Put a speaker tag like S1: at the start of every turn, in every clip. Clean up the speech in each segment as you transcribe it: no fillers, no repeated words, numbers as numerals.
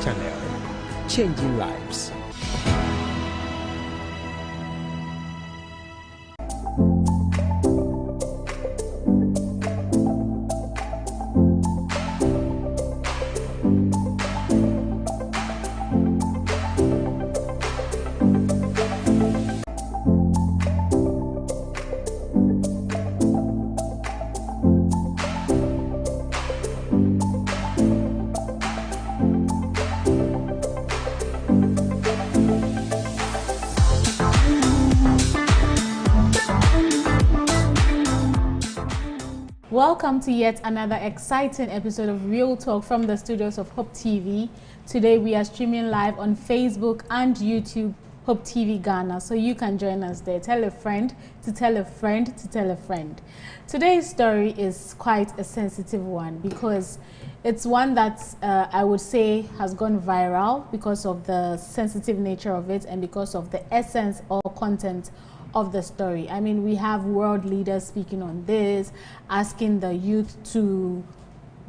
S1: channel, changing lives.
S2: Welcome to yet another exciting episode of Real Talk from the studios of Hope TV. Today we are streaming live on Facebook and YouTube, Hope TV Ghana, so you can join us there. Tell a friend to tell a friend to tell a friend. Today's story is quite a sensitive one because it's one that I would say has gone viral because of the sensitive nature of it and because of the essence or content of the story. I mean, we have world leaders speaking on this, asking the youth to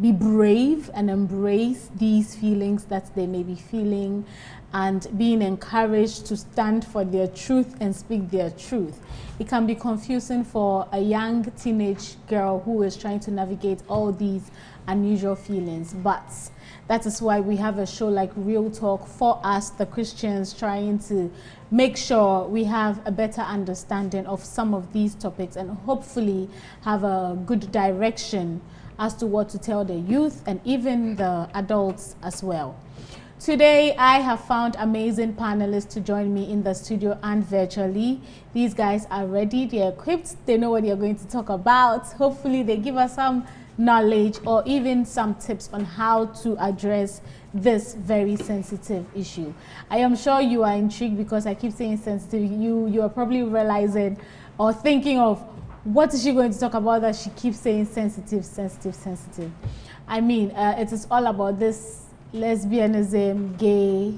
S2: be brave and embrace these feelings that they may be feeling, and being encouraged to stand for their truth and speak their truth. It can be confusing for a young teenage girl who is trying to navigate all these unusual feelings, but that is why we have a show like Real Talk for us, the Christians, trying to make sure we have a better understanding of some of these topics and hopefully have a good direction as to what to tell the youth and even the adults as well. Today, I have found amazing panelists to join me in the studio and virtually. These guys are ready, they're equipped, they know what they're going to talk about. Hopefully, they give us some knowledge or even some tips on how to address this very sensitive issue. I am sure you are intrigued because I keep saying sensitive. You are probably realizing or thinking of what is she going to talk about that she keeps saying sensitive, sensitive, sensitive. I mean, it is all about this lesbianism, gay,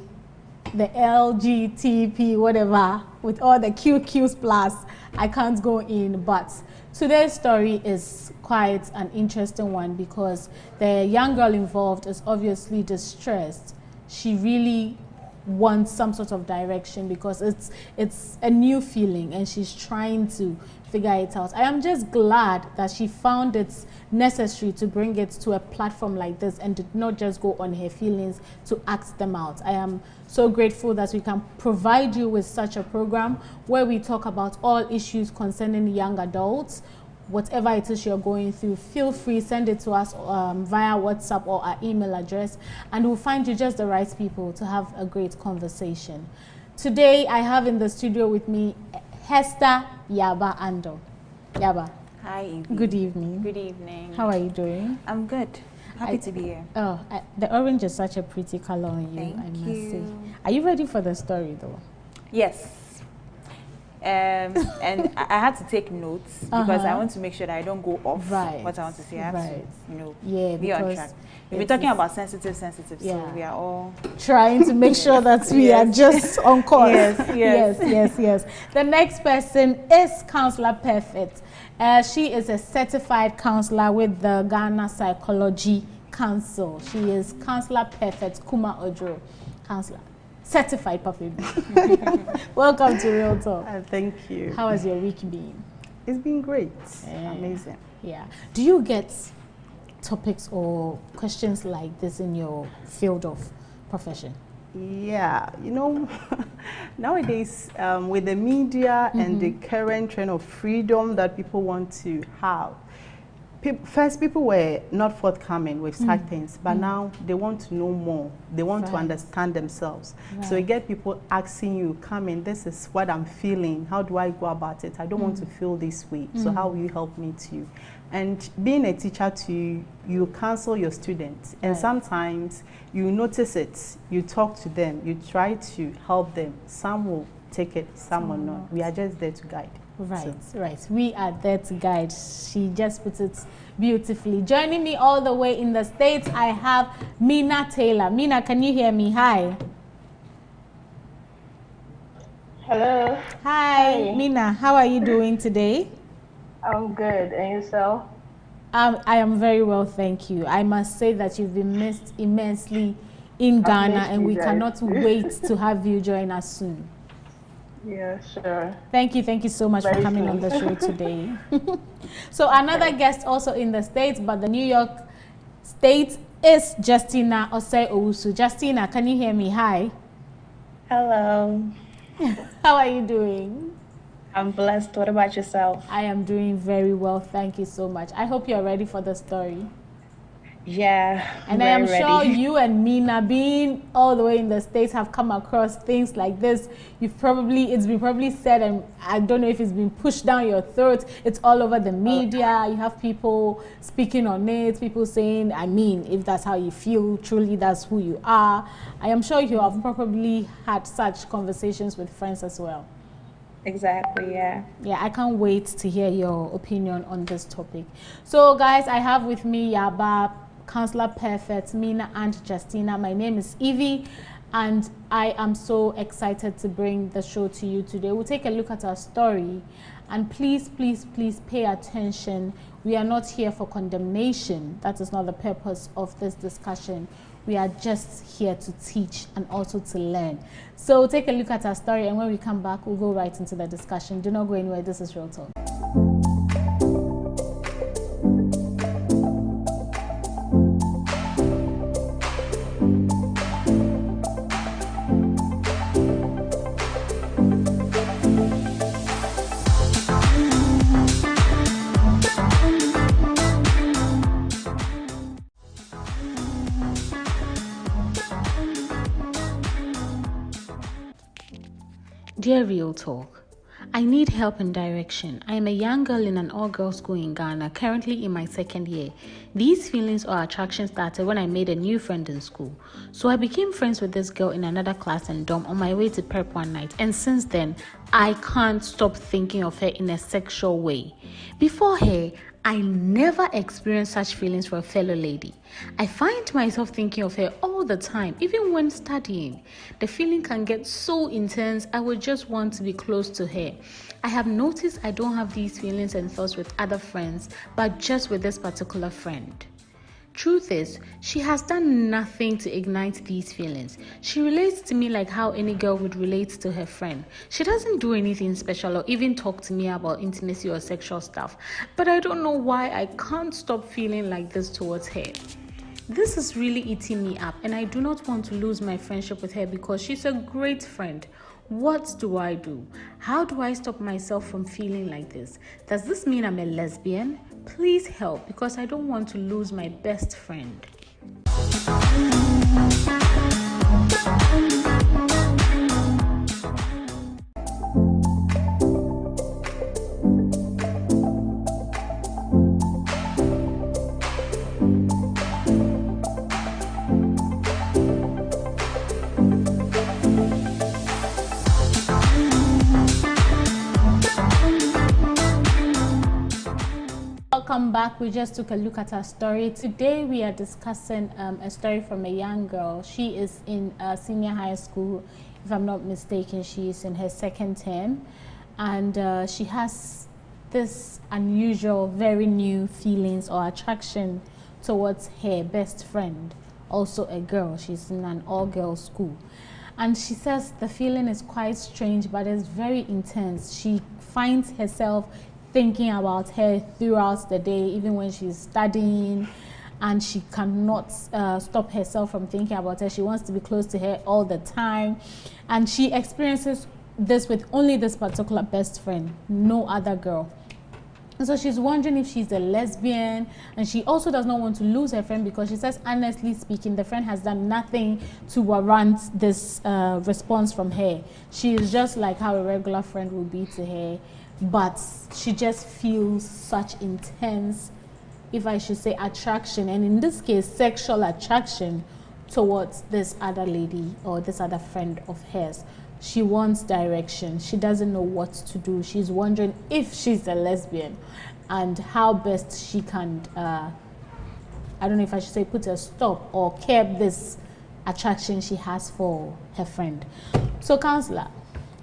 S2: the LGTB, whatever, with all the QQs plus. I can't go in, but today's story is quite an interesting one because the young girl involved is obviously distressed. She really wants some sort of direction because it's a new feeling and she's trying to figure it out. I am just glad that she found it necessary to bring it to a platform like this and did not just go on her feelings to act them out. I am so grateful that we can provide you with such a program where we talk about all issues concerning young adults. Whatever it is you're going through, feel free, send it to us via WhatsApp or our email address, and we'll find you just the right people to have a great conversation. Today, I have in the studio with me Hester Yaba Ando. Yaba.
S3: Hi, Evie.
S2: Good evening.
S3: Good evening.
S2: How are you doing?
S3: I'm good. Happy to be here.
S2: Oh, the orange is such a pretty color on you, I must say. Are you ready for the story, though?
S3: Yes. And I had to take notes because I want to make sure that I don't go off what I want to say. I have to, be on track. We'll be talking about sensitive, so we are all
S2: trying to make sure that we are just on course. Yes. The next person is Counselor Perfect. She is a certified counselor with the Ghana Psychology Council. She is Counselor Perfect Kuma Ojo. Counselor. Certified puppy. Welcome to Real Talk.
S4: Thank you.
S2: How has your week been?
S4: It's been great. Amazing.
S2: Yeah. Do you get topics or questions like this in your field of profession?
S4: Yeah, you know, nowadays with the media and the current trend of freedom that people want to have, first, people were not forthcoming with such things, but now they want to know more. They want to understand themselves. So you get people asking you, come in, this is what I'm feeling. How do I go about it? I don't want to feel this way. So how will you help me to? And being a teacher too, you counsel your students. And sometimes you notice it, you talk to them, you try to help them. Some will take it, some will not. We are just there to guide.
S2: Right. We are there to guide. She just put it beautifully. Joining me all the way in the States, I have Mina Taylor. Mina, can you hear me? Hi.
S5: Hello.
S2: Hi, Mina. How are you doing today?
S5: I'm good. And yourself?
S2: I am very well, thank you. I must say that you've been missed immensely in Ghana, and we cannot wait to have you join us soon.
S5: Yeah, sure.
S2: Thank you so much for coming on the show today. So another guest also in the States, but the New York State, is Justina Osei Owusu. Justina, can you hear me? Hi.
S6: Hello.
S2: How are you doing?
S6: I'm blessed. What about yourself?
S2: I am doing very well. Thank you so much. I hope you're ready for the story.
S6: Yeah,
S2: and I am sure you and Mina, being all the way in the States, have come across things like this. It's been probably said, and I don't know if it's been pushed down your throat. It's all over the media. You have people speaking on it, people saying, I mean, if that's how you feel, truly that's who you are. I am sure you have probably had such conversations with friends as well.
S6: Exactly, yeah.
S2: Yeah, I can't wait to hear your opinion on this topic. So guys, I have with me Yaba, Counselor Perfect, Mina, and Justina. My name is Evie, and I am so excited to bring the show to you today. We'll take a look at our story, and please pay attention. We are not here for condemnation. That is not the purpose of this discussion. We are just here to teach and also to learn. So take a look at our story, and when we come back, we'll go right into the discussion. Do not go anywhere. This is Real Talk. Dear Real Talk, I need help and direction. I am a young girl in an all-girls school in Ghana, currently in my second year. These feelings or attraction started when I made a new friend in school. So I became friends with this girl in another class and dorm on my way to prep one night. And since then, I can't stop thinking of her in a sexual way. Before her, I never experienced such feelings for a fellow lady. I find myself thinking of her all the time, even when studying. The feeling can get so intense, I would just want to be close to her. I have noticed I don't have these feelings and thoughts with other friends, but just with this particular friend. Truth is, she has done nothing to ignite these feelings. She relates to me like how any girl would relate to her friend. She doesn't do anything special or even talk to me about intimacy or sexual stuff. But I don't know why I can't stop feeling like this towards her. This is really eating me up, and I do not want to lose my friendship with her because she's a great friend. What do I do? How do I stop myself from feeling like this? Does this mean I'm a lesbian? Please help, because I don't want to lose my best friend. Welcome back. We just took a look at our story. Today we are discussing a story from a young girl. She is in senior high school, if I'm not mistaken. She is in her second term, and she has this unusual, very new feelings or attraction towards her best friend, also a girl. She's in an all-girls school, and she says the feeling is quite strange, but it's very intense. She finds herself thinking about her throughout the day, even when she's studying, and she cannot stop herself from thinking about her. She wants to be close to her all the time, and she experiences this with only this particular best friend, no other girl. And so she's wondering if she's a lesbian, and she also does not want to lose her friend because she says, honestly speaking, the friend has done nothing to warrant this response from her. She is just like how a regular friend would be to her, but she just feels such intense, if I should say, attraction, and in this case, sexual attraction towards this other lady or this other friend of hers. She wants direction. She doesn't know what to do. She's wondering if she's a lesbian and how best she can, I don't know if I should say put a stop or curb this attraction she has for her friend. So, Counselor,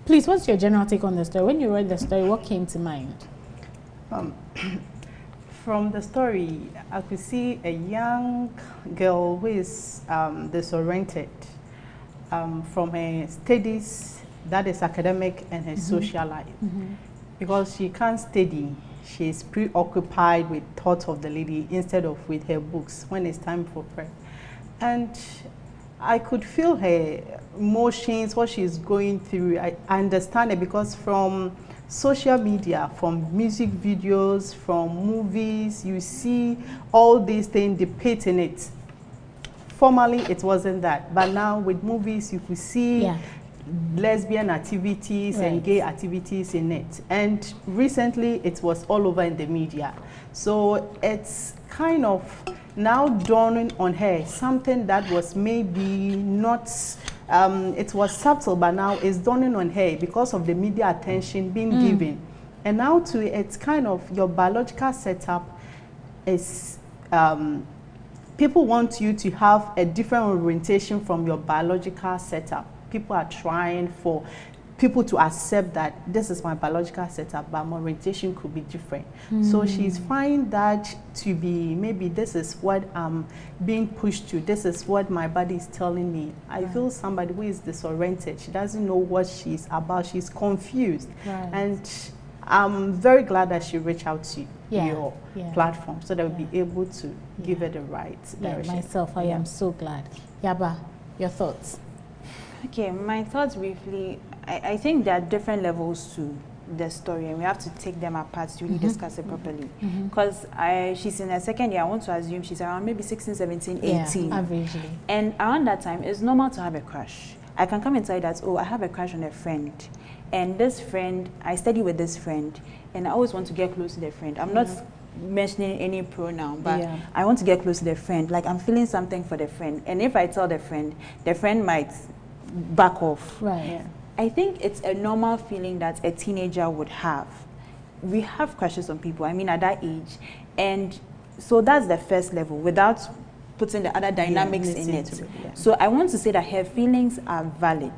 S2: please, what's your general take on the story? When you read the story, what came to mind?
S4: From the story, I could see a young girl who is disoriented from her studies, that is academic, and her social life. Because she can't study, she is preoccupied with thoughts of the lady instead of with her books when it's time for prayer. And I could feel her emotions, what she's going through. I understand it because from social media, from music videos, from movies, you see all these things depicting it. Formerly, it wasn't that, but now with movies, you could see lesbian activities and gay activities in it. And recently, it was all over in the media. So it's kind of now dawning on her, something that was maybe not, it was subtle, but now it's dawning on her because of the media attention being given. And now it's kind of your biological setup is, people want you to have a different orientation from your biological setup. People are trying for people to accept that this is my biological setup, but my orientation could be different. So she's finding that to be, maybe this is what I'm being pushed to, this is what my body is telling me. I feel somebody who is disoriented, she doesn't know what she's about, she's confused. And I'm very glad that she reached out to your platform so that we'll be able to give her the right direction.
S2: Myself, I am so glad. Yaba, your thoughts?
S3: Okay, my thoughts briefly, I think there are different levels to the story and we have to take them apart to really discuss it properly. Because she's in her second year, I want to assume she's around maybe 16, 17, 18.
S2: Averagely.
S3: And around that time, it's normal to have a crush. I can come and tell you that, oh, I have a crush on a friend. And this friend, I study with this friend, and I always want to get close to the friend. I'm not mentioning any pronoun, but I want to get close to the friend. Like, I'm feeling something for the friend. And if I tell the friend might back off. I think it's a normal feeling that a teenager would have. We have crushes on people, I mean, at that age. And so that's the first level, without putting the other dynamics in it. So I want to say that her feelings are valid.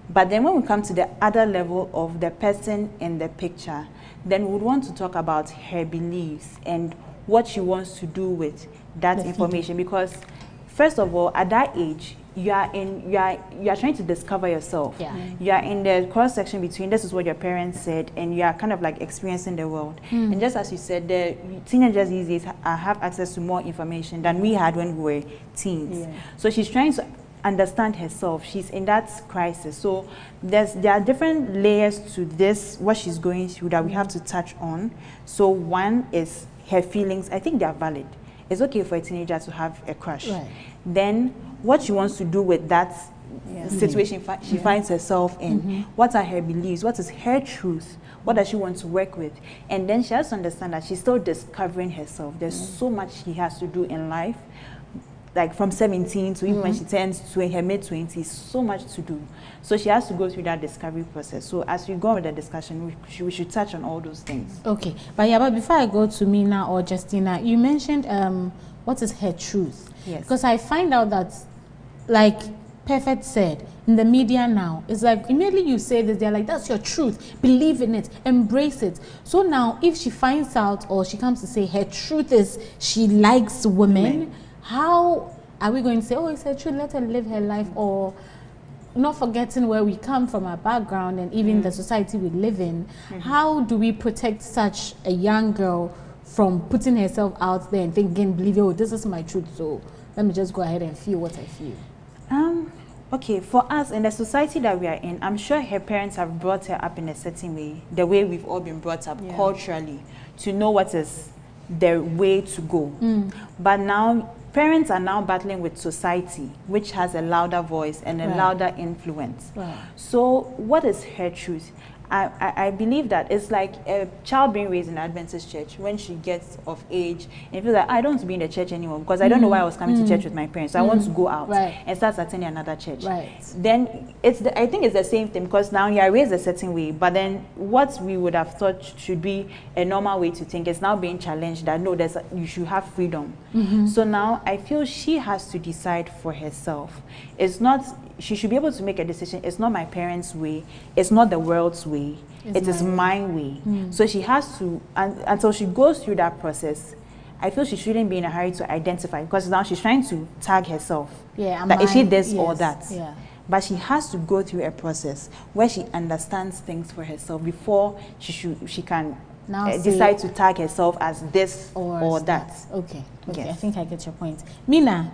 S3: But then when we come to the other level of the person in the picture, then we would want to talk about her beliefs and what she wants to do with that information. Because first of all, at that age, you are trying to discover yourself. You are in the cross section between this is what your parents said and you are kind of like experiencing the world. And just as you said, the teenagers these days have access to more information than we had when we were teens. So she's trying to understand herself. She's in that crisis. So there are different layers to this, what she's going through, that we have to touch on. So one is her feelings. I think they are valid. It's okay for a teenager to have a crush. Then what she wants to do with that situation she finds herself in. What are her beliefs? What is her truth? What does she want to work with? And then she has to understand that she's still discovering herself. There's so much she has to do in life, like from 17 to even when she turns to her mid-20s, so much to do. So she has to go through that discovery process. So as we go with the discussion, we should touch on all those things.
S2: Okay, but before I go to Mina or Justina, you mentioned what is her truth? Because I find out that, like Perfect said, in the media now, it's like immediately you say this, they're like, that's your truth, believe in it, embrace it. So now if she finds out or she comes to say her truth is she likes women, how are we going to say, oh, it's her truth, let her live her life? Or not forgetting where we come from, our background, and even the society we live in, how do we protect such a young girl from putting herself out there and thinking, believe, oh, this is my truth, so let me just go ahead and feel what I feel?
S3: Okay, for us in the society that we are in, I'm sure her parents have brought her up in a certain way, the way we've all been brought up culturally, to know what is the way to go. But now parents are now battling with society, which has a louder voice and a louder influence. So what is her truth? I believe that it's like a child being raised in an Adventist church. When she gets of age and feels like, I don't want to be in the church anymore because I don't know why I was coming to church with my parents, so I want to go out and start attending another church. Then I think it's the same thing, because now you are raised a certain way, but then what we would have thought should be a normal way to think is now being challenged, that no, you should have freedom. So now I feel she has to decide for herself. It's not she should be able to make a decision. It's not my parents' way. It's not the world's way. It is my way. So she has to, until she goes through that process, I feel she shouldn't be in a hurry to identify, because now she's trying to tag herself.
S2: Yeah,
S3: that is she this or that?
S2: Yeah.
S3: But she has to go through a process where she understands things for herself before she can now decide to tag herself as this or that.
S2: Okay. Okay.
S3: Yes.
S2: I think I get your point. Mina,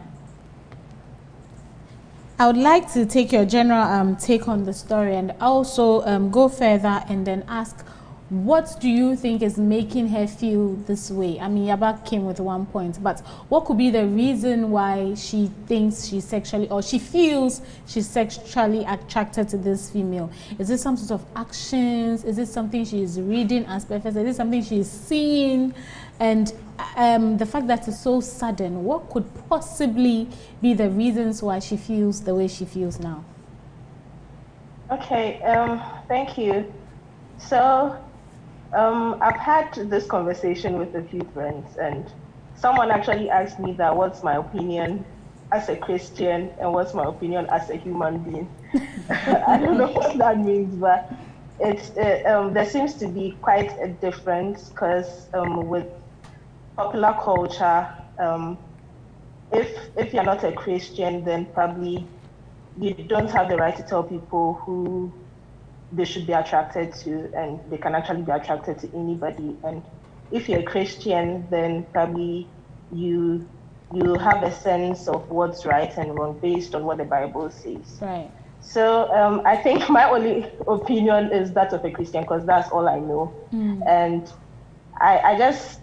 S2: I would like to take your general take on the story, and also go further and then ask, what do you think is making her feel this way? I mean, Yaba came with one point, but what could be the reason why she thinks she's sexually, or she feels she's sexually attracted to this female? Is it some sort of actions? Is it something she's reading as perfect? Is it something she's seeing? And the fact that it's so sudden, what could possibly be the reasons why she feels the way she feels now?
S5: Okay, thank you. So, I've had this conversation with a few friends, and someone actually asked me that what's my opinion as a Christian and what's my opinion as a human being. I don't know what that means, but it's there seems to be quite a difference, because with popular culture, if you're not a Christian, then probably you don't have the right to tell people who they should be attracted to, and they can actually be attracted to anybody. And if you're a Christian, then probably you have a sense of what's right and wrong based on what the Bible says.
S2: Right.
S5: So I think my only opinion is that of a Christian, because that's all I know. And I just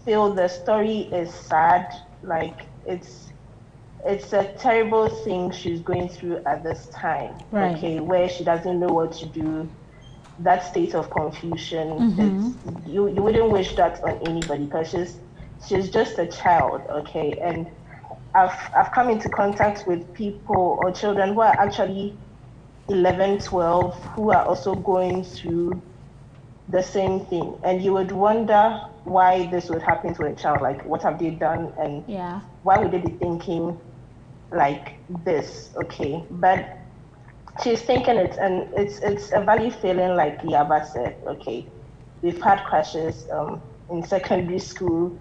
S5: feel the story is sad. Like, it's a terrible thing she's going through at this time,
S2: right.
S5: Okay, where she doesn't know what to do. That state of confusion, you wouldn't wish that on anybody, because she's just a child, okay. And I've come into contact with people or children who are actually 11, 12, who are also going through the same thing, and you would wonder why this would happen to a child. Like, what have they done, and why would they be thinking like this? Okay, but she's thinking it, and it's a valid feeling, like Yaba said. Okay, we've had crushes in secondary school,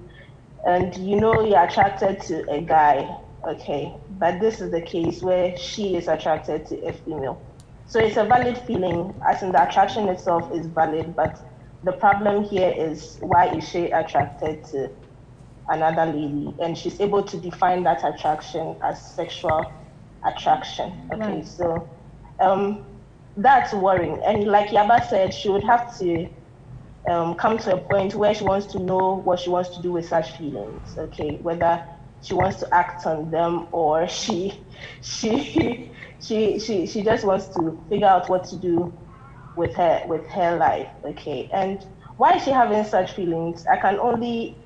S5: and you're attracted to a guy, okay, but this is the case where she is attracted to a female. So it's a valid feeling, as in the attraction itself is valid, but the problem here is, why is she attracted to another lady? And she's able to define that attraction as sexual attraction. Okay, right. So that's worrying. And like Yaba said, she would have to come to a point where she wants to know what she wants to do with such feelings. Okay, whether she wants to act on them, or she just wants to figure out what to do with her life. Okay, and why is she having such feelings? I can only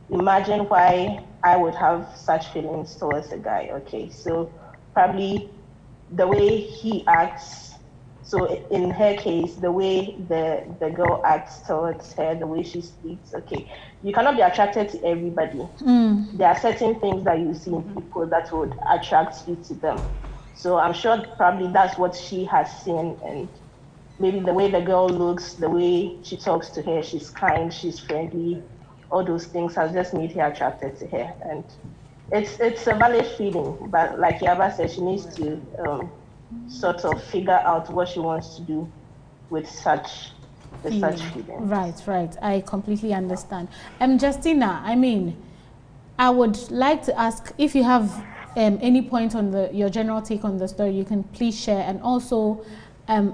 S5: imagine why I would have such feelings towards a guy. Okay, so probably the way he acts. So in her case, the way the girl acts towards her, the way she speaks. Okay, you cannot be attracted to everybody. There are certain things that you see in people that would attract you to them. So I'm sure probably that's what she has seen, and maybe the way the girl looks, the way she talks to her, she's kind, she's friendly, all those things has just made her attracted to her. And it's a valid feeling, but like Yaba said, she needs to sort of figure out what she wants to do with such feelings.
S2: Right. I completely understand. Justina, I mean, I would like to ask if you have any point on your general take on the story, you can please share. And also,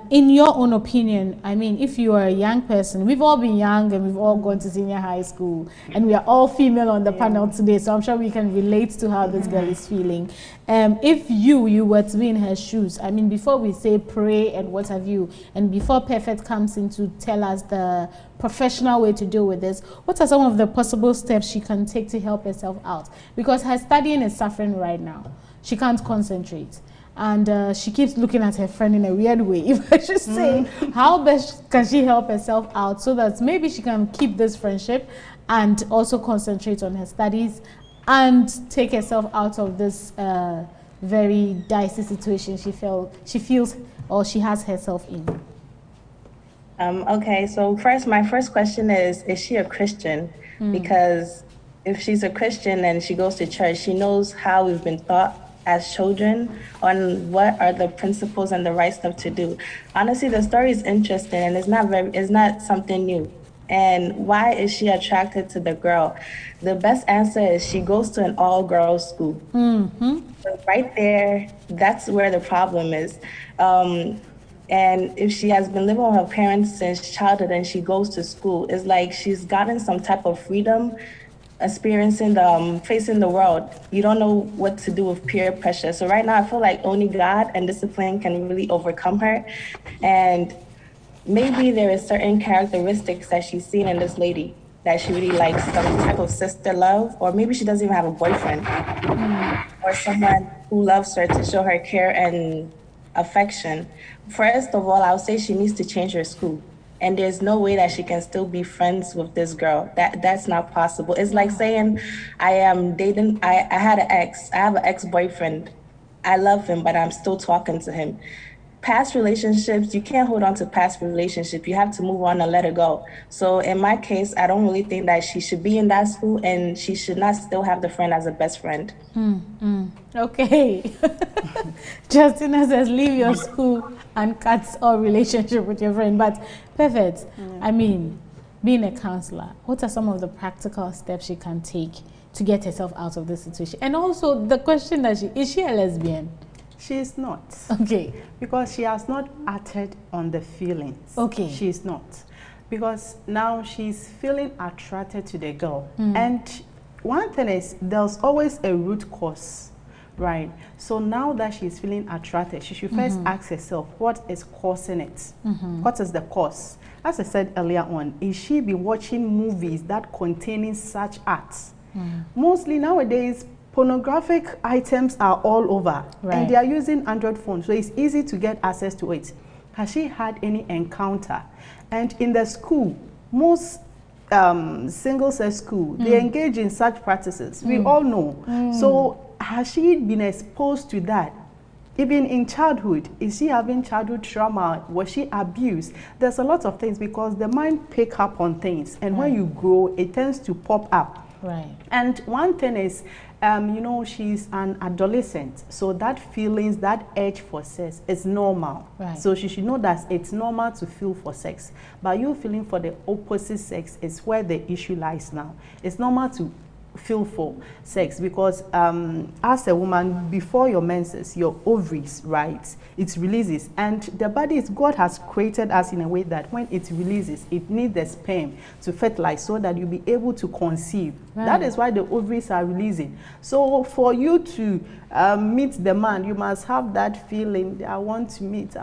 S2: in your own opinion, I mean, if you are a young person, we've all been young and we've all gone to senior high school, and we are all female on the panel today, so I'm sure we can relate to how this girl is feeling. If you were to be in her shoes, I mean, before we say pray and what have you, and before Perfect comes in to tell us the professional way to deal with this, what are some of the possible steps she can take to help herself out? Because her studying is suffering right now. She can't concentrate. And she keeps looking at her friend in a weird way. If I should say, how best can she help herself out so that maybe she can keep this friendship and also concentrate on her studies and take herself out of this very dicey situation she feels or she has herself in?
S6: Okay, so my first question is she a Christian? Because if she's a Christian and she goes to church, she knows how we've been taught as children on what are the principles and the right stuff to do. Honestly, the story is interesting and it's not something new. And why is she attracted to the girl? The best answer is she goes to an all-girls school. So right there, that's where the problem is. And if she has been living with her parents since childhood and she goes to school, it's like she's gotten some type of freedom, experiencing facing the world. You don't know what to do with peer pressure. So right now, I feel like only God and discipline can really overcome her. And maybe there is certain characteristics that she's seen in this lady that she really likes, some type of sister love, or maybe she doesn't even have a boyfriend, or someone who loves her to show her care and affection. First of all, I would say she needs to change her school. And there's no way that she can still be friends with this girl. That's not possible. It's like saying I am dating, I have an ex-boyfriend. I love him, but I'm still talking to him. Past relationships, you can't hold on to past relationships. You have to move on and let it go. So in my case, I don't really think that she should be in that school and she should not still have the friend as a best friend.
S2: Okay. Justina says, leave your school and cut all relationship with your friend. But perfect. I mean, being a counselor, what are some of the practical steps she can take to get herself out of this situation? And also the question that is she a lesbian?
S4: She is not.
S2: Okay.
S4: Because she has not acted on the feelings.
S2: Okay.
S4: She is not. Because now she's feeling attracted to the girl. And one thing is, there's always a root cause, right? So now that she's feeling attracted, she should first ask herself, what is causing it? What is the cause? As I said earlier on, is she be watching movies that containing such acts? Mostly nowadays, pornographic items are all over, and they are using Android phones, so it's easy to get access to it. Has she had any encounter? And in the school, most single-sex school, they engage in such practices. We all know. So has she been exposed to that? Even in childhood, is she having childhood trauma? Was she abused? There's a lot of things, because the mind picks up on things, and when you grow, it tends to pop up. And one thing is, you know, she's an adolescent, so that feelings, that urge for sex is normal. So she should know that it's normal to feel for sex. But you feeling for the opposite sex is where the issue lies now. It's normal to feel for sex, because as a woman, before your menses, your ovaries, right, it releases, and the body is, God has created us in a way that when it releases, it needs the sperm to fertilize so that you'll be able to conceive. That is why the ovaries are releasing. So for you to meet the man, you must have that feeling, I want to meet.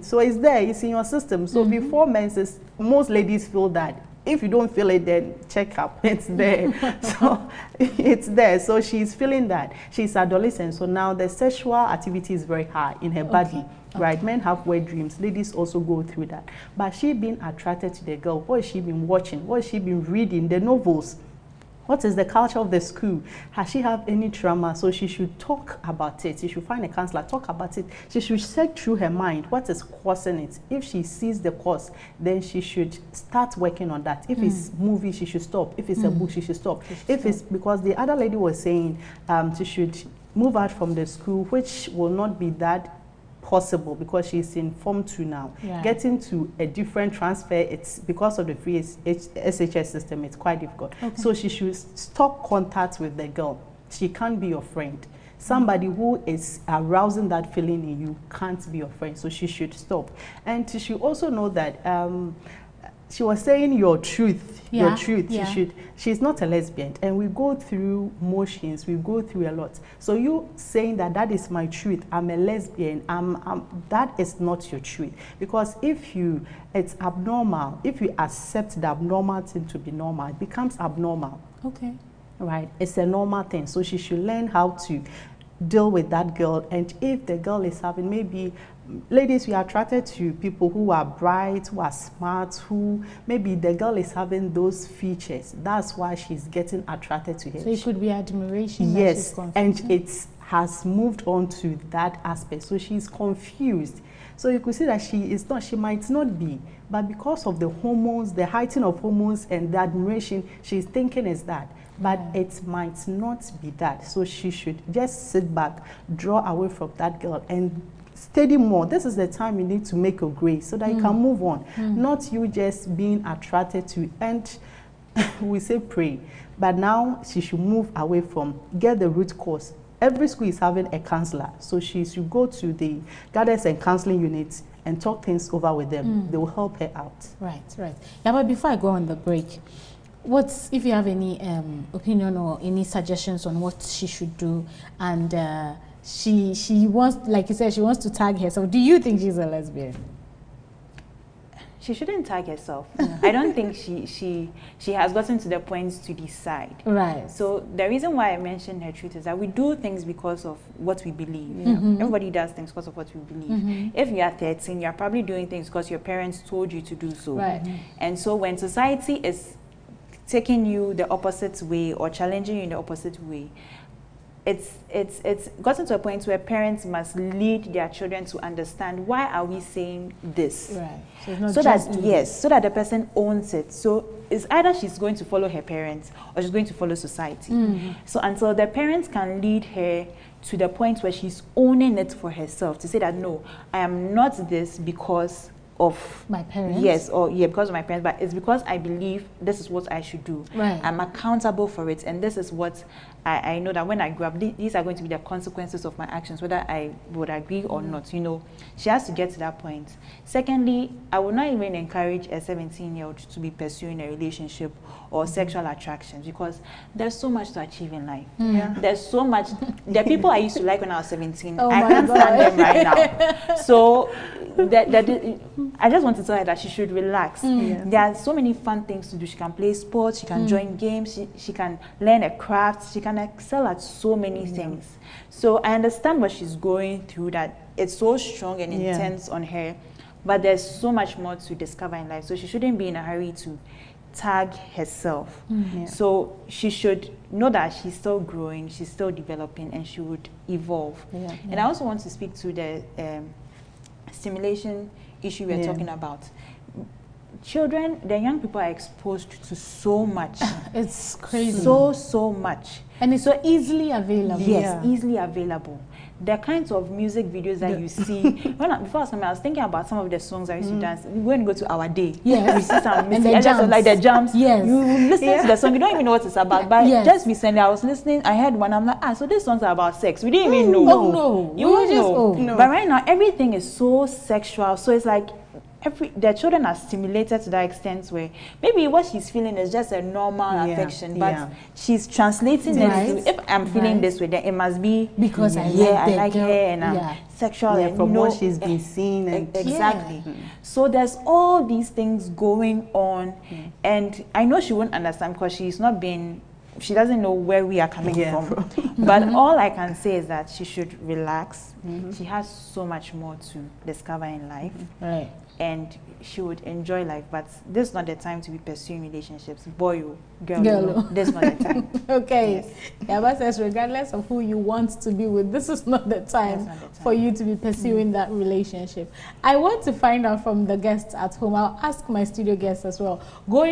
S4: So it's there, it's in your system. So before menses, most ladies feel that. If you don't feel it, then check up. It's there. So it's there. So she's feeling that. She's adolescent. So now the sexual activity is very high in her body. Right? Men have wet dreams. Ladies also go through that. But she been attracted to the girl. What has she been watching? What has she been reading? The novels. What is the culture of the school? Has she have any trauma? So she should talk about it. She should find a counselor, talk about it. She should check through her mind what is causing it. If she sees the cause, then she should start working on that. If it's movie, she should stop. If it's a book, she should stop. It's because the other lady was saying she should move out from the school, which will not be that possible because she's in Form 2 now. Getting to a different transfer, it's because of the free SHS system, it's quite difficult. So she should stop contact with the girl. She can't be your friend. Somebody who is arousing that feeling in you can't be your friend, so she should stop. And she should also know that she was saying your truth, your truth. She's not a lesbian, and we go through motions, we go through a lot. So you saying that that is my truth, I'm a lesbian, that is not your truth. Because if it's abnormal, if you accept the abnormal thing to be normal, it becomes abnormal. Right? It's a normal thing. So she should learn how to deal with that girl. And if the girl is having, maybe ladies, we are attracted to people who are bright, who are smart, who maybe the girl is having those features. That's why she's getting attracted to her.
S2: So it could be admiration.
S4: Yes, and it's has moved on to that aspect. So she's confused. So you could see that she might not be, but because of the hormones, the heightened of hormones and the admiration, she's thinking is that. But it might not be that. So she should just sit back, draw away from that girl and study more. This is the time you need to make a grade so that you can move on. Not you just being attracted to, and we say pray. But now she should move away from, get the root cause. Every school is having a counselor, so she should go to the guidance and counseling units and talk things over with them. They will help her out.
S2: Right. Yeah, but before I go on the break, if you have any opinion or any suggestions on what she should do, and she wants, like you said, she wants to tag herself. Do you think she's a lesbian?
S3: She shouldn't tag herself. I don't think she has gotten to the point to decide.
S2: Right.
S3: So the reason why I mentioned her truth is that we do things because of what we believe. Everybody does things because of what we believe. If you are 13, you're probably doing things because your parents told you to do so.
S2: Right.
S3: And so when society is taking you the opposite way or challenging you in the opposite way, it's gotten to a point where parents must lead their children to understand, why are we saying this?
S2: Right.
S3: So that the person owns it. So it's either she's going to follow her parents or she's going to follow society. So until the parents can lead her to the point where she's owning it for herself, to say that no, I am not this because of
S2: my parents.
S3: Yes, or because of my parents, but it's because I believe this is what I should do.
S2: Right.
S3: I'm accountable for it, and this is what I know that when I grow up, these are going to be the consequences of my actions, whether I would agree or not. You know, she has to get to that point. Secondly, I would not even encourage a 17-year-old to be pursuing a relationship or sexual attractions, because there's so much to achieve in life. There's so much. The people I used to like when I was 17, I can't stand them right now. So I just want to tell her that she should relax. There are so many fun things to do. She can play sports, she can join games, she can learn a craft, she can excel at so many things. So I understand what she's going through, that it's so strong and intense on her, but there's so much more to discover in life. So she shouldn't be in a hurry to tag herself. So she should know that she's still growing, she's still developing, and she would evolve. And I also want to speak to the stimulation issue we're talking about. Children, the young people are exposed to so much.
S2: It's crazy.
S3: So much.
S2: And it's so easily available.
S3: Yes, easily available. The kinds of music videos that you see. Before I was thinking about some of the songs I used to dance. We go to Our Day.
S2: Yes.
S3: You see some
S2: and
S3: like the jumps.
S2: Yes.
S3: You listen to the song, you don't even know what it's about. But just recently I was listening, I heard one, I'm like, so these songs are about sex. We didn't even know.
S2: Oh no.
S3: You won't know. No. But right now everything is so sexual. So it's like the children are stimulated to that extent where maybe what she's feeling is just a normal affection, but she's translating it to, if I'm feeling this way, then it must be because I like her and I'm sexual and
S4: from what she's been seeing. And
S3: exactly. So there's all these things going on, and I know she won't understand because she's not been, she doesn't know where we are coming from. But all I can say is that she should relax. She has so much more to discover in life.
S2: Right.
S3: And she would enjoy life, but this is not the time to be pursuing relationships. Boy, girl, this is not the time.
S2: Okay. Yaba says, regardless of who you want to be with, this is not the time for you to be pursuing that relationship. I want to find out from the guests at home. I'll ask my studio guests as well. Go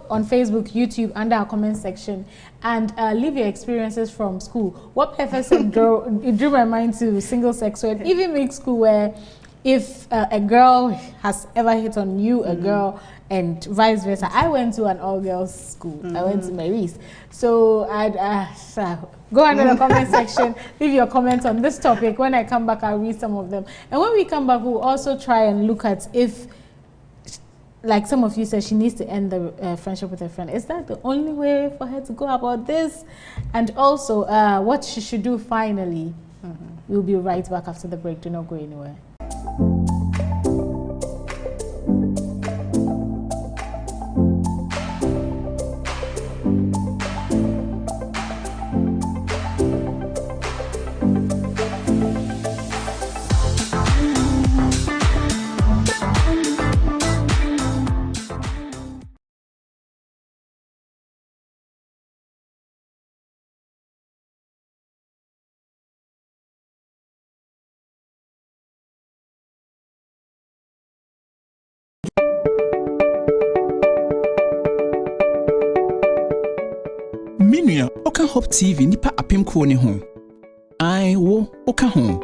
S2: on Facebook, YouTube, under our comment section, and leave your experiences from school. What professor drew my mind to single sex, so it even makes school where if a girl has ever hit on you, a girl, and vice versa. I went to an all-girls school. I went to Mary's. So I'd go under the comment section, leave your comments on this topic. When I come back, I'll read some of them. And when we come back, we'll also try and look at if, like some of you said, she needs to end the friendship with her friend. Is that the only way for her to go about this? And also, what she should do finally. We'll be right back after the break. Do not go anywhere.
S7: Minia, Oka Hope TV, Nipa Apim Kone home. I wo Oka home.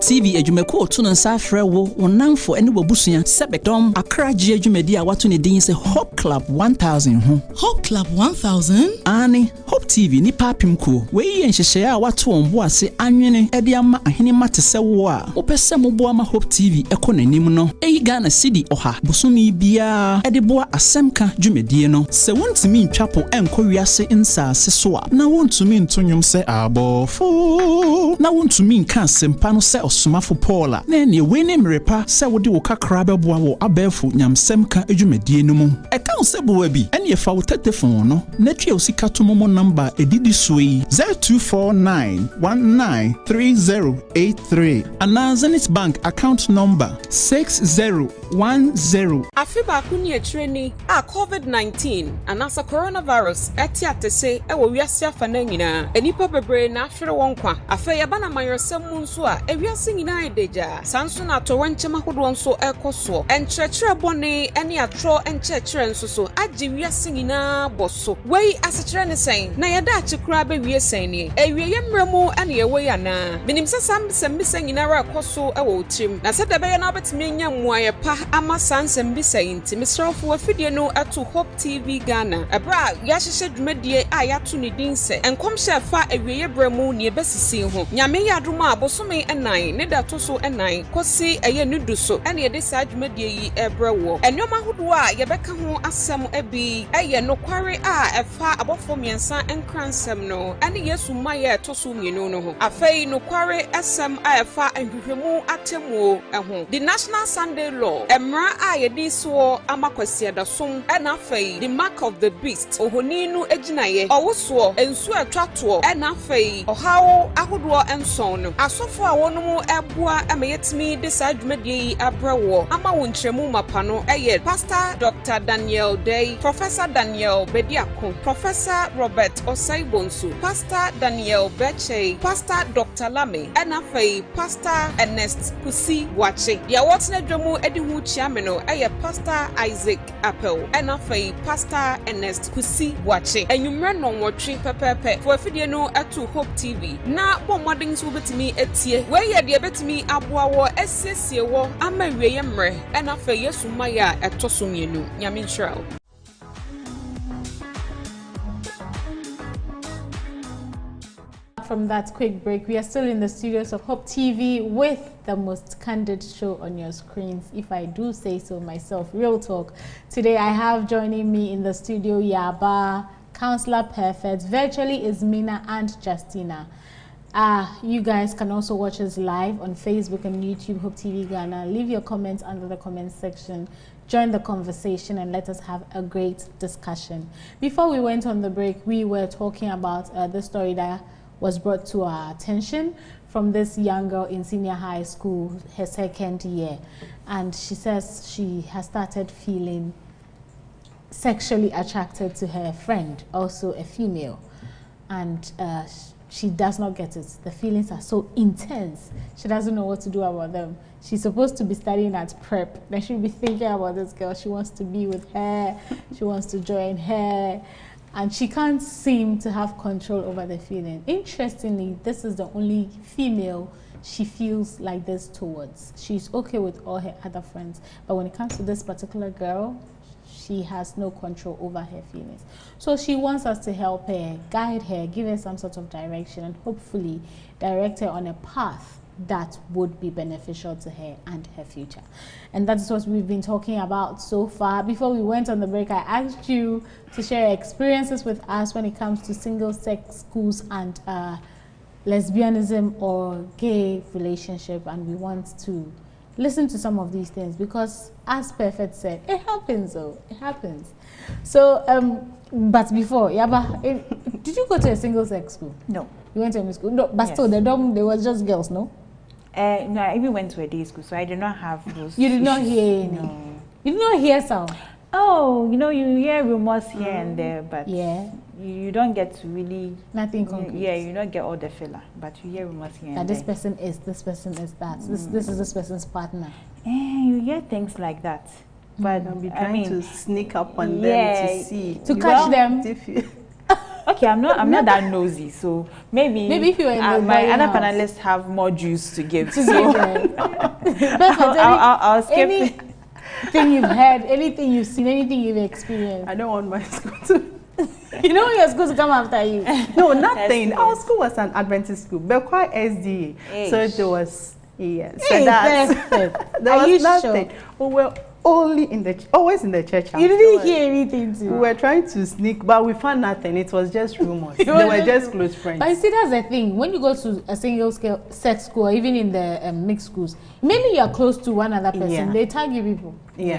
S7: TV adwumako otu no nsa afrɛ wo wonamfo ene wabusuya sebedom akra gye adwumadi a wato ne din se Hope Club 1000 ho.
S8: Hope Club 1000
S7: ani Hope TV ni papim ko we ye nhyehyɛ a wato on bo ase anwene ede ama ahene mate sɛ wo a wopɛsɛ mo bo ama Hope TV ɛkɔ nanim no eyi Ghana cedi oha bosomi bia ede bo asemka dwumadie no sɛ wontumi ntwapo ɛnkɔ wiase nsaase so a na wontumi ntonyom sɛ abofo na wontumi nka asempa no sɛ Sumafo Paula na ne we ne mrepa se wode wo kakra beboa wo abefo nyamsem ka adwumadie no mu e ka se boa bi ene ye fa wo telephone no na twa osika to momo number edidi so yi 0249193083 ana Zenith Bank account number 6010
S9: Afiba kuni etreni a COVID-19 anasa coronavirus etiate se e wo wiase afa na nyina enipa bebre na ahwere wonkwa afa ye bana mayosem mu nso a ewiase nyina edeja sanso na to wenchema hodo nso ekoso enkyerɛkyerɛ bɔne ene atro enkyerɛkyerɛ nso so agye wiase nyina boso wei asekyerɛ ne sɛn na yɛda akyekura be wie sɛn ne ewie yemrɛmu ene ye wei ana minim sɛ sambisa nyina ra ekoso e wo tim na sɛ debɛyɛ na betimi nya mmuaye pa ama sansem bi sayinti misrafo afidie no ato Hope TV Ghana ebra ya hyehye dwumadie a ya to ne din se enkomhye fa ewieye brɛmu ne ebesisi ho nyame yadoma abosome enan ne da to so enan kosi eye nudu so ene ye de sa dwumadie yi ebrɛwo enwoma hodo a ye bɛka ho asɛm abi eye nokware a efa abofo miensa enkransɛm no ene Yesu maye to so mienu no ho afei nokware asɛm a efa ahwehwemu atemu ho the National Sunday Law emra a yedi so amakwasi adasom ena afei the mark of the beast ohoni no eginaye owoso ensu atwato ena afei ohawo ahodo enson no asofo a wonom eboa ameyetimi de sa dwumadie yi abrawo ama wonkyeremu mapa no eye Pastor Dr. Daniel Day, Professor Daniel Bediako, Professor Robert Osaibonsu, Pastor Daniel Beche, Pastor Dr. Lame ena afei Pastor Ernest Kusi Wache ya wotna dwomu edi hu chiameno eye Pastor Isaac Appel ena afei Pastor Ernest Kusi Wache enwumre no nwotwe pepepe fo afidie no atu Hope TV na bomodin so betimi etie we ye de betimi aboa wo esiesie wo ama wieye mre ena afei Yesu maya etoso mienu nyame nhyira.
S2: From that quick break, we are still in the studios of Hope TV with the most candid show on your screens, if I do say so myself, Real Talk. Today I have joining me in the studio Yaba, Counselor Perfect, virtually Ismina and Justina. You guys can also watch us live on Facebook and YouTube, Hope TV Ghana. Leave your comments under the comment section. Join the conversation and let us have a great discussion. Before we went on the break, we were talking about the story that was brought to our attention from this young girl in senior high school, her second year. And she says she has started feeling sexually attracted to her friend, also a female. And she does not get it. The feelings are so intense. She doesn't know what to do about them. She's supposed to be studying at prep. Then she'll be thinking about this girl. She wants to be with her. She wants to join her. And she can't seem to have control over the feeling. Interestingly, this is the only female she feels like this towards. She's okay with all her other friends. But when it comes to this particular girl, she has no control over her feelings. So she wants us to help her, guide her, give her some sort of direction, and hopefully direct her on a path that would be beneficial to her and her future. And that's what we've been talking about so far. Before we went on the break, I asked you to share experiences with us when it comes to single-sex schools and lesbianism or gay relationship, and we want to listen to some of these things because, as Perfect said, it happens though, it happens. So, but before, Yaba, did you go to a single-sex school?
S3: No.
S2: You went to a school? No, but yes. Still, there was just girls, no?
S3: No, I even went to a day school, so I did not have those.
S2: You did not hear any?
S3: No.
S2: You did not hear sound?
S3: Oh, you know, you hear rumors here and there, but yeah, you don't get to really...
S2: Nothing concrete.
S3: Yeah, you don't get all the filler, but you hear rumors here and there.
S2: That this person is that. This is this person's partner.
S3: You hear things like that.
S4: But I'll be trying to sneak up on them to see.
S2: To catch them.
S3: Okay, I'm not that nosy, so maybe
S2: if you
S3: my other panelists have more juice to give.
S2: I'll skip anything you've heard, anything you've seen, anything you've experienced.
S4: I don't want my school to.
S2: You know your school to come after you.
S4: No, nothing. Our school was an Adventist school, but quite SDA. So it was so that's there was nothing. Sure? We were always in the church house.
S2: You didn't hear anything too.
S4: We were trying to sneak, but we found nothing. It was just rumors. They were just close friends.
S2: But you see, that's the thing. When you go to a sex school, or even in the mixed schools, maybe you are close to one other person. They tag you people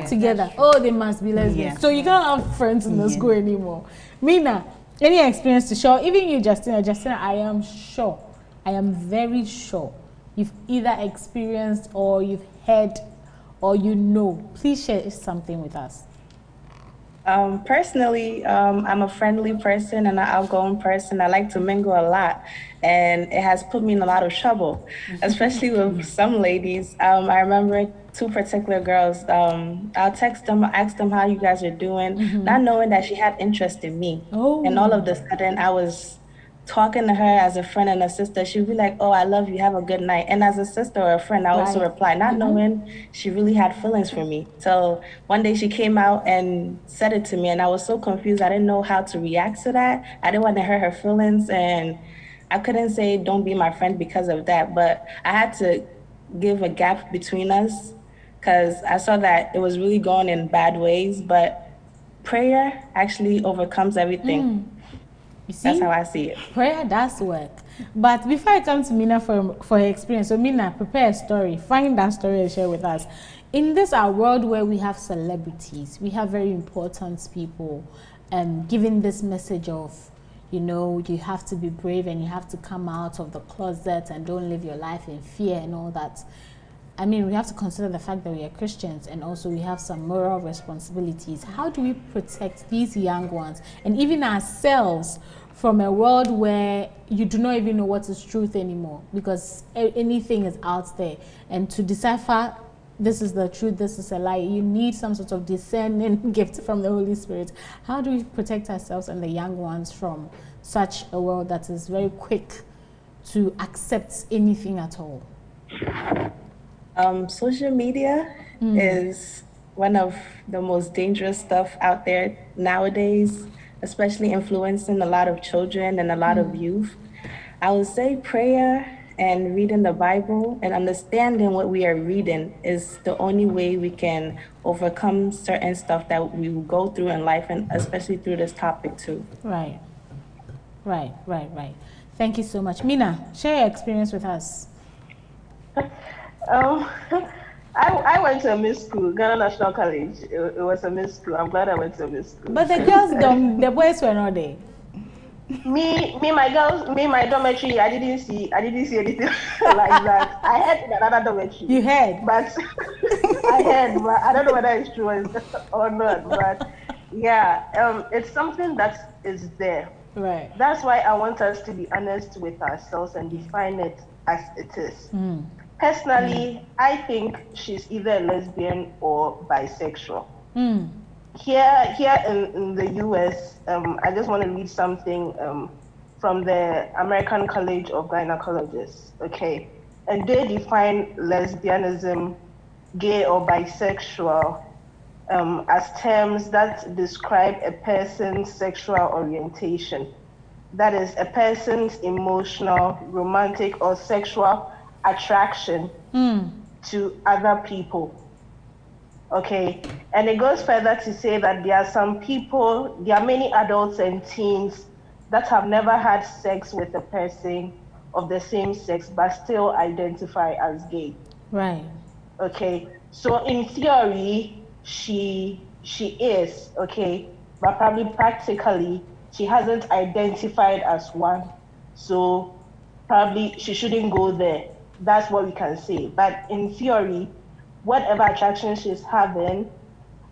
S2: together. Oh, they must be lesbian. So you can't have friends in the school anymore. Mina, any experience to show? Even you, Justina, I am sure, I am very sure, you've either experienced or you've heard or you know. Please share something with us.
S6: Personally, I'm a friendly person and an outgoing person. I like to mingle a lot, and it has put me in a lot of trouble, especially with some ladies. I remember 2 particular girls. I'll text them, ask them how you guys are doing, not knowing that she had interest in me. And all of a sudden, I was talking to her as a friend and a sister. She would be like, oh, I love you, have a good night. And as a sister or a friend, I also reply, not knowing she really had feelings for me. So one day she came out and said it to me, and I was so confused. I didn't know how to react to that. I didn't want to hurt her feelings, and I couldn't say don't be my friend because of that. But I had to give a gap between us because I saw that it was really going in bad ways. But prayer actually overcomes everything.
S2: You see?
S6: That's how I see it.
S2: Prayer does work. But before I come to Mina for her experience, so Mina, prepare a story. Find that story and share with us. In this our world where we have celebrities, we have very important people giving this message of, you know, you have to be brave and you have to come out of the closet and don't live your life in fear and all that. I mean, we have to consider the fact that we are Christians and also we have some moral responsibilities. How do we protect these young ones and even ourselves from a world where you do not even know what is truth anymore because anything is out there? And to decipher this is the truth, this is a lie, you need some sort of discerning gift from the Holy Spirit. How do we protect ourselves and the young ones from such a world that is very quick to accept anything at all?
S6: Social media is one of the most dangerous stuff out there nowadays, especially influencing a lot of children and a lot of youth. I would say prayer and reading the Bible and understanding what we are reading is the only way we can overcome certain stuff that we will go through in life, and especially through this topic too.
S2: Right. Thank you so much. Mina, share your experience with us.
S5: I went to a mixed school, Ghana National College. It was a mixed school. I'm glad I went to a mixed school.
S2: But the girls, the boys were not there.
S5: My dormitory, I didn't see anything like that. I heard another dormitory.
S2: You heard?
S5: But I heard, but I don't know whether it's true or not. But yeah, it's something that is there.
S2: Right.
S5: That's why I want us to be honest with ourselves and define it as it is. Personally, I think she's either a lesbian or bisexual. Here in the US, I just want to read something from the American College of Gynecologists, okay? And they define lesbianism, gay or bisexual, as terms that describe a person's sexual orientation. That is, a person's emotional, romantic, or sexual attraction to other people. Okay, and it goes further to say that there are many adults and teens that have never had sex with a person of the same sex but still identify as gay.
S2: Right.
S5: Okay, so in theory, she is, okay, but probably practically, she hasn't identified as one. So probably she shouldn't go there. That's what we can say. But in theory, whatever attraction she's having,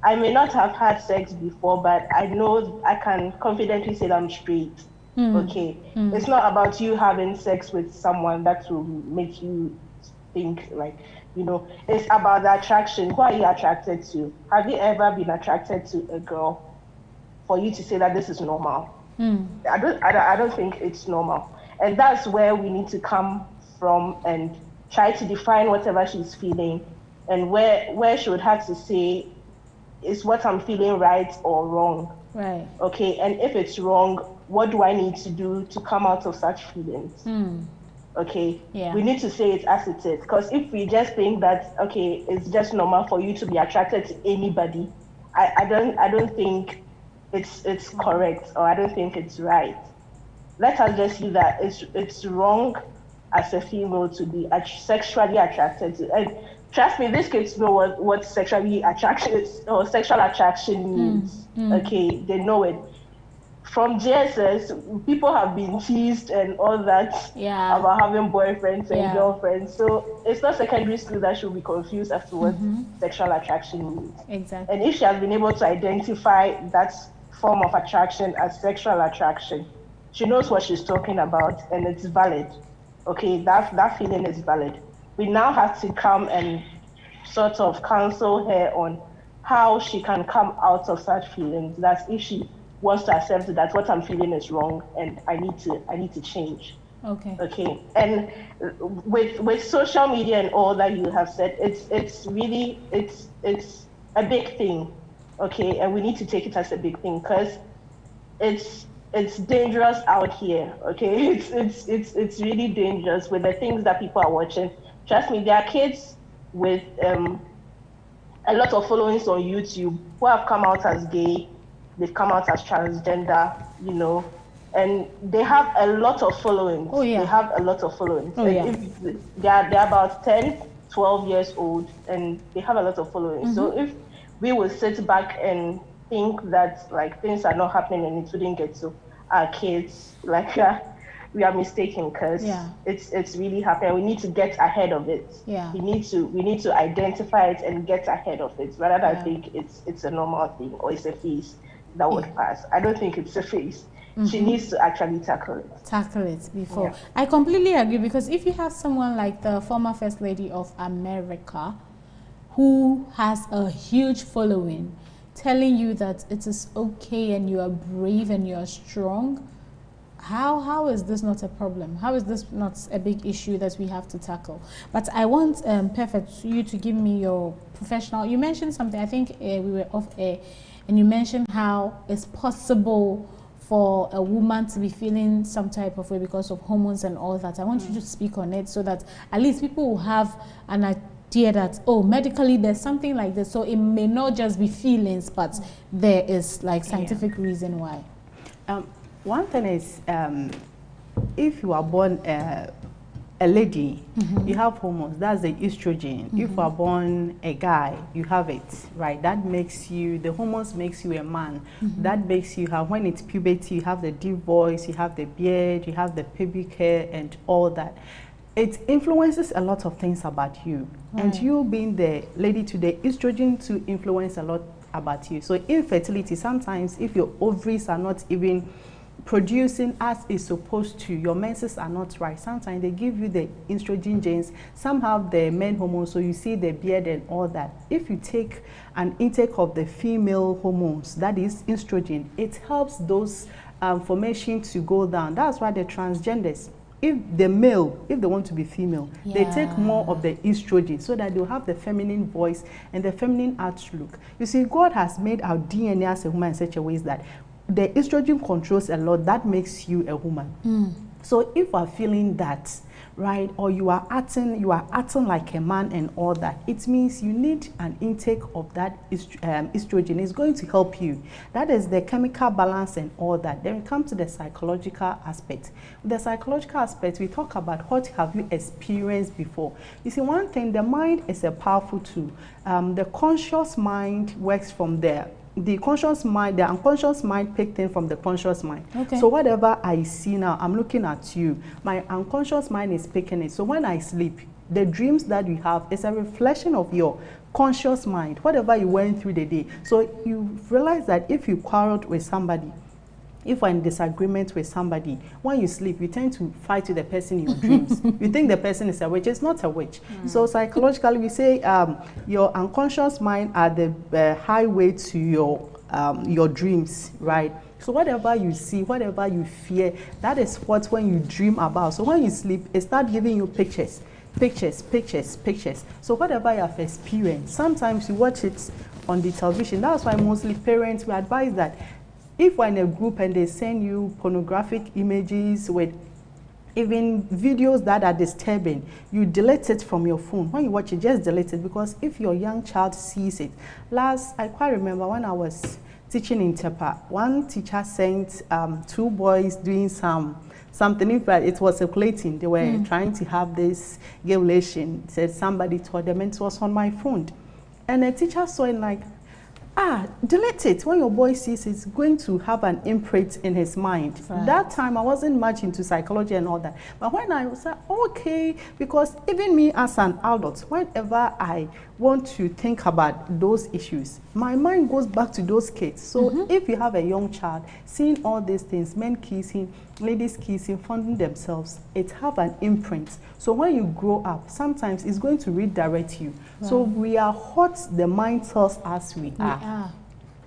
S5: I may not have had sex before, but I know I can confidently say that I'm straight. Okay. It's not about you having sex with someone that will make you think like You know, it's about the attraction. Who are you attracted to? Have you ever been attracted to a girl for you to say that this is normal? I don't think it's normal. And that's where we need to come from and try to define whatever she's feeling, and where she would have to say, is what I'm feeling right or wrong?
S2: Right.
S5: Okay, and if it's wrong, what do I need to do to come out of such feelings? Okay, we need to say it as it is, because if we just think that, okay, it's just normal for you to be attracted to anybody, I don't think it's correct, or I don't think it's right. Let us just see that it's wrong as a female to be sexually attracted to. And trust me, these kids know what sexually attraction is, or sexual attraction means. Okay, they know it. From JSS, people have been teased and all that about having boyfriends and girlfriends. So it's not secondary school that should be confused as to what sexual attraction means.
S2: Exactly.
S5: And if she has been able to identify that form of attraction as sexual attraction, she knows what she's talking about, and it's valid. Okay, that feeling is valid. We now have to come and sort of counsel her on how she can come out of such feelings. That's if she wants to accept that what I'm feeling is wrong and I need to change. Okay. And with social media and all that you have said, it's really a big thing. Okay, and we need to take it as a big thing, because it's dangerous out here. Okay, it's really dangerous with the things that people are watching. Trust me, there are kids with a lot of followings on YouTube who have come out as gay, they've come out as transgender, you know, and they have a lot of followings. They have a lot of followings. They're about 10, 12 years old, and they have a lot of followings. So if we will sit back and think that like things are not happening and it wouldn't get to our kids, like we are mistaken, because it's really happening. We need to get ahead of it. We need to identify it and get ahead of it, rather than think it's a normal thing or it's a phase that would pass. I don't think it's a phase. She needs to actually tackle it before.
S2: I completely agree, because if you have someone like the former First Lady of America, who has a huge following, telling you that it is okay and you are brave and you are strong, how is this not a problem? How is this not a big issue that we have to tackle? But I want Perfect, you to give me your professional. You mentioned something, I think we were off air, and you mentioned how it's possible for a woman to be feeling some type of way because of hormones and all that. I want you to speak on it, so that at least people will have an idea that, oh, medically there's something like this. So it may not just be feelings, but there is like scientific reason why.
S4: One thing is, if you are born a lady, you have hormones, that's the estrogen. If you are born a guy, you have it, right? That makes you, the hormones makes you a man. That makes you have, when it's puberty, you have the deep voice, you have the beard, you have the pubic hair and all that. It influences a lot of things about you. And you being the lady today, estrogen to influence a lot about you. So infertility, sometimes if your ovaries are not even producing as it's supposed to, your menses are not right, sometimes they give you the estrogen genes, some have the men hormones, so you see the beard and all that. If you take an intake of the female hormones, that is estrogen, it helps those formation to go down. That's why the transgenders, if the male, if they want to be female, they take more of the estrogen, so that they'll have the feminine voice and the feminine outlook. You see, God has made our DNA as a woman in such a way that the estrogen controls a lot. That makes you a woman. So if you are feeling that, right, or you are acting like a man and all that, it means you need an intake of that estrogen. It's going to help you. That is the chemical balance and all that. Then we come to the psychological aspect. With the psychological aspect, we talk about what have you experienced before. You see, one thing, the mind is a powerful tool. The conscious mind works from there. The conscious mind, the unconscious mind picked in from the conscious mind. So whatever I see now, I'm looking at you. My unconscious mind is picking it. So when I sleep, the dreams that you have is a reflection of your conscious mind, whatever you went through the day. So you realize that if you quarreled with somebody, if we're in disagreement with somebody, when you sleep, you tend to fight with the person in your dreams. You think the person is a witch. It's not a witch. So psychologically, we say your unconscious mind are the highway to your dreams, right? So whatever you see, whatever you fear, that is what when you dream about. So when you sleep, it starts giving you pictures. So whatever you have experienced, sometimes you watch it on the television. That's why mostly parents, we advise that if we're in a group and they send you pornographic images with even videos that are disturbing, you delete it from your phone. When you watch it, just delete it, because if your young child sees it. I quite remember when I was teaching in Tepa, one teacher sent 2 boys doing something, in fact, it was circulating. They were trying to have this gay relation. Said somebody told them, and it was on my phone. And the teacher saw it like, delete it. When your boy sees it's going to have an imprint in his mind. Right. That time I wasn't much into psychology and all that. But when I was like, okay, because even me as an adult, whenever I want to think about those issues, my mind goes back to those kids. So if you have a young child, seeing all these things, men kissing, ladies kissing, funding themselves, it have an imprint. So when you grow up, sometimes it's going to redirect you. Right. So we are what the mind tells us we are.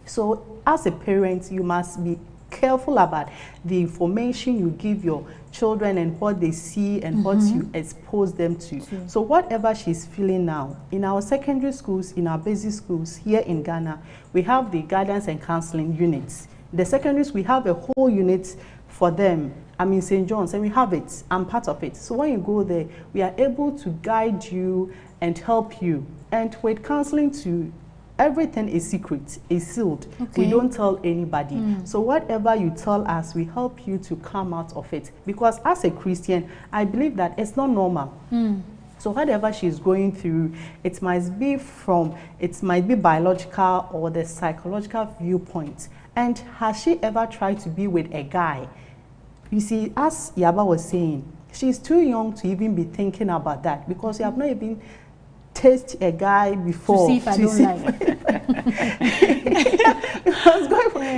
S4: So as a parent, you must be careful about the information you give your children and what they see and what you expose them to. So whatever she's feeling now, in our secondary schools, in our basic schools here in Ghana, we have the guidance and counseling units. The secondaries, we have a whole unit for them. I'm in St. John's and we have it. I'm part of it. So when you go there, we are able to guide you and help you. And with counseling too, everything is secret, is sealed. Okay. We don't tell anybody. So whatever you tell us, we help you to come out of it. Because as a Christian, I believe that it's not normal. So whatever she's going through, it might be biological or the psychological viewpoint. And has she ever tried to be with a guy? You see, as Yaba was saying, she's too young to even be thinking about that, because you have not even tasted a guy before. To see if I don't like it.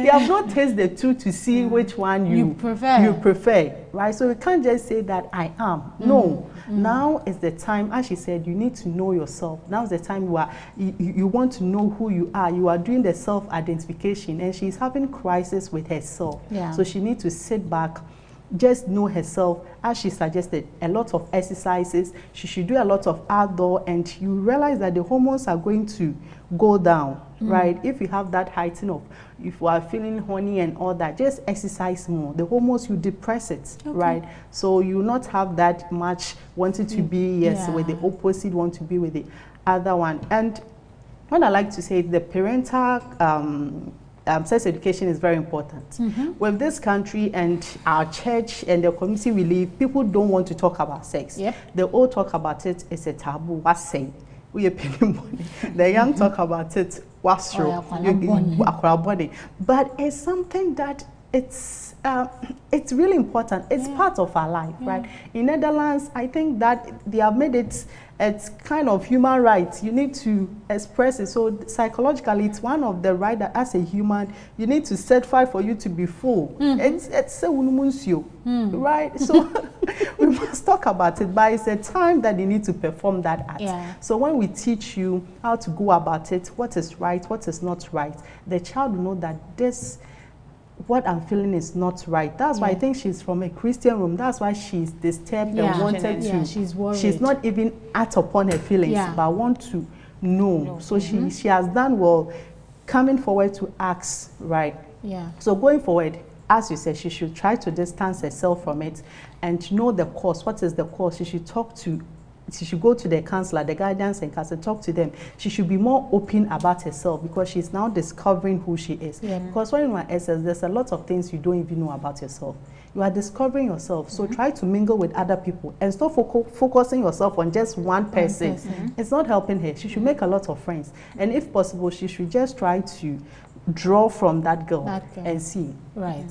S4: You have not tasted the two to see which one you prefer, right? So you can't just say that I am. No. Now is the time, as she said, you need to know yourself. Now is the time you want to know who you are. You are doing the self-identification, and she's having crisis with herself. So she needs to sit back, just know herself. As she suggested, a lot of exercises. She should do a lot of outdoor, and you realize that the hormones are going to go down, right? If you have that heighten of, if you are feeling horny and all that, just exercise more. The hormones, you depress it, right? So you not have that much wanting to be, with the opposite, want to be with the other one. And what I like to say is the parental sex education is very important. With this country and our church and the community we live, people don't want to talk about sex. They all talk about it. It's a taboo. What's saying? The young talk about it. What's true? But it's something that it's really important. It's part of our life, right? In Netherlands, I think that they have made it, it's kind of human rights. You need to express it. So psychologically, it's one of the rights that as a human, you need to certify for you to be full. It's a unumuncio, right? So we must talk about it, but it's a time that you need to perform that act. So when we teach you how to go about it, what is right, what is not right, the child will know that this, what I'm feeling is not right. That's why I think she's from a Christian room. That's why she's disturbed and wanted to. She's worried. She's not even act upon her feelings, but want to know. So she has done well coming forward to ask, right? So going forward, as you said, she should try to distance herself from it and know the cause. What is the cause? She should she should go to the counselor, the guidance and counselor, talk to them. She should be more open about herself, because she's now discovering who she is. Because when you are SS, there's a lot of things you don't even know about yourself. You are discovering yourself. So try to mingle with other people and stop focusing yourself on just one person. It's not helping her. She should make a lot of friends. And if possible, she should just try to draw from that girl and see.
S2: Right.